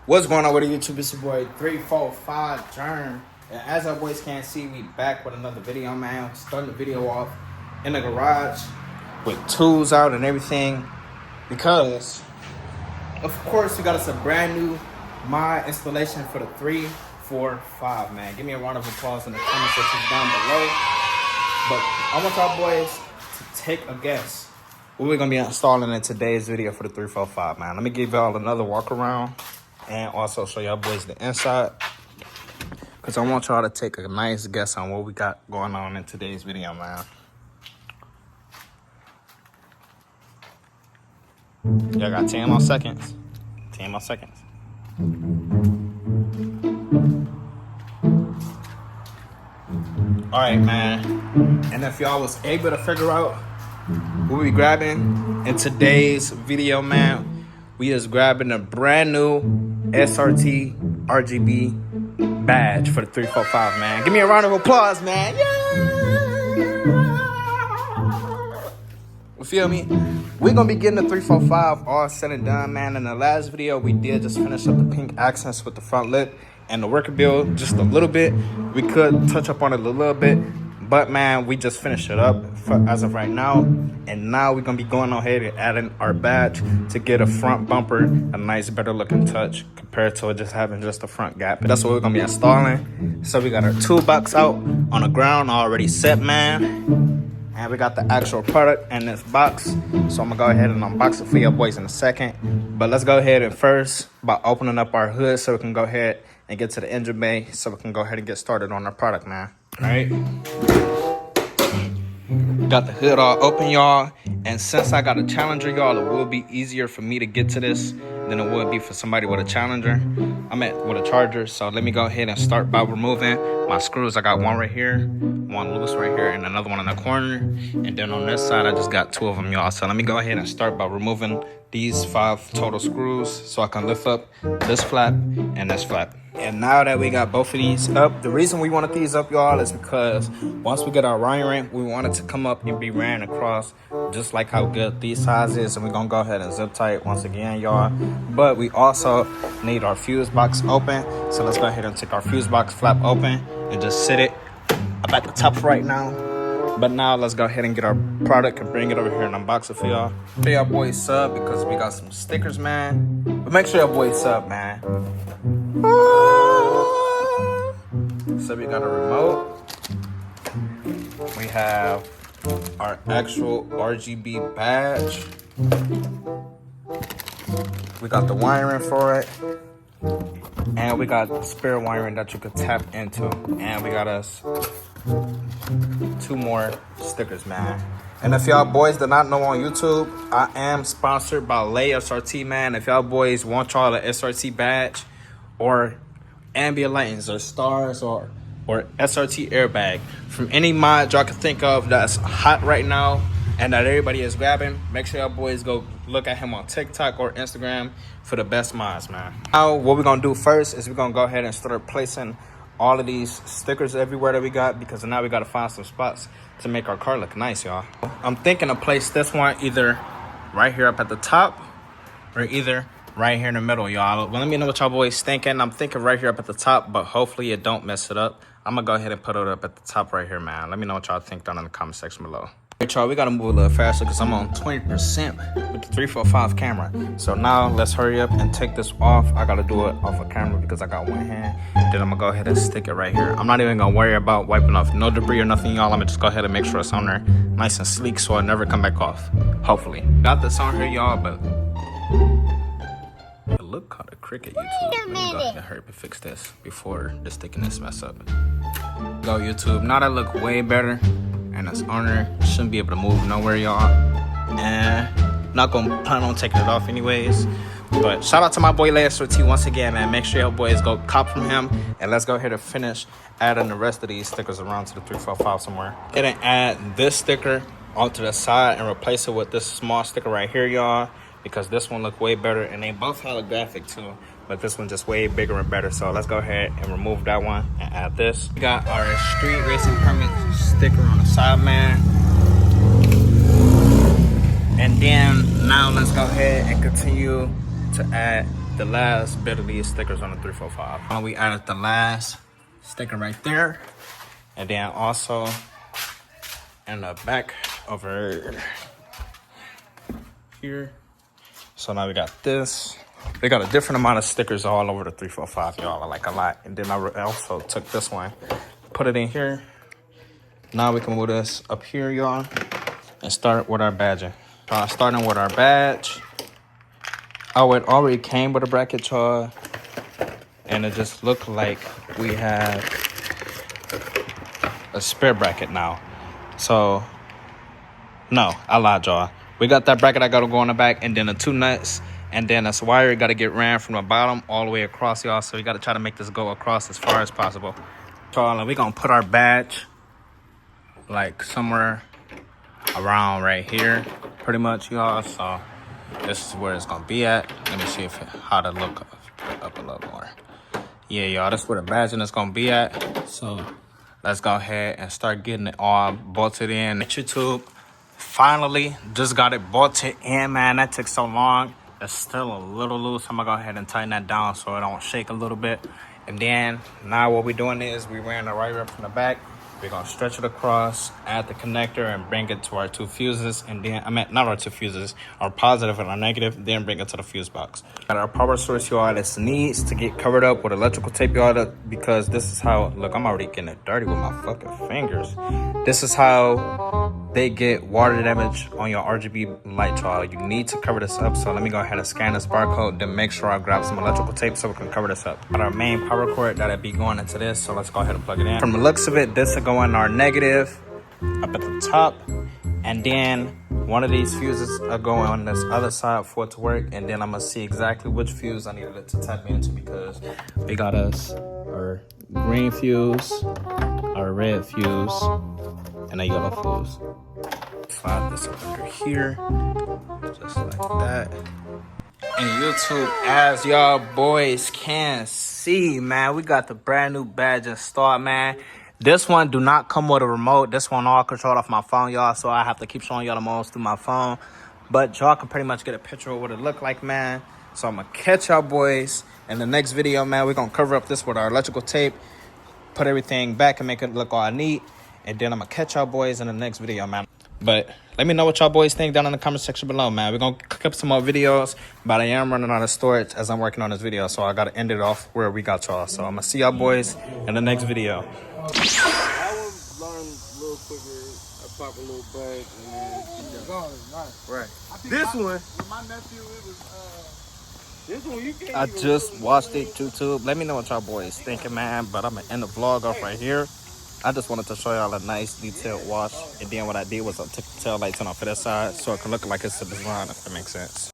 What's going on with the YouTube? It's your boy 345 Germ. And as our boys can see, we back with another video, man. Starting the video off in the garage with tools out and everything. Because, of course, we got us a brand new mod installation for the 345, man. Give me a round of applause in the comment section down below. But I want y'all boys to take a guess what we're going to be installing in today's video for the 345, man. Let me give y'all another walk around. And also show y'all boys the inside, because I want y'all to take a nice guess on what we got going on in today's video, man. Y'all got 10 more seconds. 10 more seconds. All right, man. And if y'all was able to figure out what we grabbing in today's video, man, we is grabbing a brand new Srt Rgb badge for the 345, man. Give me a round of applause, man. Yeah! You feel me? We're gonna be getting the 345 all said and done, man. In the last video, we did just finish up the pink accents with the front lip and the worker build just a little bit. We could touch up on it a little bit, but man, we just finished it up as of right now. And now we're gonna be going ahead and adding our badge to get a front bumper, a nice better looking touch compared to just having just a front gap. That's what we're gonna be installing. So we got our toolbox out on the ground already set, man. And we got the actual product in this box. So I'm gonna go ahead and unbox it for your boys in a second. But let's go ahead and first by opening up our hood so we can go ahead and get to the engine bay so we can go ahead and get started on our product, man. All right. Got the hood all open, y'all. And since I got a Challenger, y'all, it will be easier for me to get to this than it would be for somebody with a Challenger. With a Charger. So let me go ahead and start by removing my screws. I got one right here, one loose right here, and another one in the corner. And then on this side, I just got two of them, y'all. So let me go ahead and start by removing these 5 total screws so I can lift up this flap and this flap. And now that we got both of these up, the reason we wanted these up, y'all, is because once we get our wiring, we want it to come up and be ran across just like how good these size is. And we're gonna go ahead and zip tight once again, y'all. But we also need our fuse box open. So let's go ahead and take our fuse box flap open and just sit it up at the top right now. But now let's go ahead and get our product and bring it over here and unbox it for y'all. Make sure y'all boys sub because we got some stickers, man. But make sure y'all boys sub, man. So we got a remote. We have our actual RGB badge. We got the wiring for it. And we got spare wiring that you could tap into. And we got us 2 more stickers, man. And if y'all boys do not know on YouTube, I am sponsored by Lay SRT, man. If y'all boys want y'all the SRT badge or ambient lightings or stars or SRT airbag from any mod y'all can think of that's hot right now and that everybody is grabbing, make sure y'all boys go look at him on TikTok or Instagram for the best mods, man. Now what we're gonna do first is we're gonna go ahead and start placing all of these stickers everywhere that we got, because now we gotta find some spots to make our car look nice, y'all. I'm thinking to place this one either right here up at the top or either right here in the middle, y'all. Well, let me know what y'all boys thinking. I'm thinking right here up at the top, but hopefully it don't mess it up. I'm gonna go ahead and put it up at the top right here, man. Let me know what y'all think down in the comment section below. All right, y'all, we gotta move a little faster because I'm on 20% with the 345 camera. So now let's hurry up and take this off. I gotta do it off of camera because I got one hand. Then I'm gonna go ahead and stick it right here. I'm not even gonna worry about wiping off no debris or nothing, y'all. I'm gonna just go ahead and make sure it's on there nice and sleek so it never come back off, hopefully. Got this on here, y'all, but it look kind of crooked, YouTube. Let me go ahead and hurry up and fix this before the stickiness mess up. Go, YouTube. Now that look way better, and it's on there. Shouldn't be able to move nowhere, y'all. And not gonna plan on taking it off anyways. But shout out to my boy Lay SRT once again, man. Make sure y'all boys go cop from him, and let's go ahead and finish adding the rest of these stickers around to the 345 somewhere. And then add this sticker onto the side and replace it with this small sticker right here, y'all, because this one look way better, and they both holographic too, but this one just way bigger and better. So let's go ahead and remove that one and add this. We got our street racing permit sticker on the side, man. And then now let's go ahead and continue to add the last bit of these stickers on the 345. And we added the last sticker right there. And then also in the back over here. So now we got this. We got a different amount of stickers all over the 345, y'all, like a lot. And then I also took this one, put it in here. Now we can move this up here, y'all, and start with our badging. Starting with our badge. Oh, it already came with a bracket, y'all. And it just looked like we have a spare bracket now. So, no, I lied, y'all. We got that bracket I gotta go on the back, and then the 2 nuts, and then this wire gotta get ran from the bottom all the way across, y'all. So we gotta try to make this go across as far as possible. Y'all, and we gonna put our badge like somewhere around right here, pretty much, y'all. So this is where it's gonna be at. Let me see how to look up a little more. Yeah, y'all, that's where the badging is gonna be at. So let's go ahead and start getting it all bolted in. YouTube, finally just got it bolted in, man. That took so long. It's still a little loose. I'm gonna go ahead and tighten that down so it don't shake a little bit. And then now what we're doing is we ran the wire up from the back. We're gonna stretch it across, add the connector, and bring it to our 2 fuses. And then, not our 2 fuses, our positive and our negative, then bring it to the fuse box. Got our power source, y'all. This needs to get covered up with electrical tape, y'all, because this is how, look, I'm already getting it dirty with my fucking fingers. This is how they get water damage on your RGB light, y'all. You need to cover this up. So let me go ahead and scan this barcode, then make sure I grab some electrical tape so we can cover this up. Got our main power cord that'll be going into this, so let's go ahead and plug it in. From the looks of it, this will go in our negative up at the top, and then one of these fuses are going on this other side for it to work, and then I'm gonna see exactly which fuse I needed it to tap into, because we got us our green fuse, our red fuse, and a yellow fuse. Slide this up under here, just like that. And YouTube, as y'all boys can see, man, we got the brand new badge installed, man. This one do not come with a remote. This one all controlled off my phone, y'all, so I have to keep showing y'all the modes through my phone. But y'all can pretty much get a picture of what it look like, man. So I'm gonna catch y'all boys in the next video, man. We're gonna cover up this with our electrical tape, put everything back and make it look all neat. And then I'm gonna catch y'all boys in the next video, man. But let me know what y'all boys think down in the comment section below, man. We're gonna cook up some more videos, but I am running out of storage as I'm working on this video, so I gotta end it off where we got y'all. So I'm gonna see y'all boys in the next video. I was learn a little quicker. I pop a little bag and then right. This one, with my nephew, it was this one you can't. I just watched it, YouTube. Let me know what y'all boys thinking, man. But I'm gonna end the vlog off right here. I just wanted to show y'all a nice detailed wash, and then what I did was I took the tail lights on off of that side so it can look like it's a design, if that makes sense.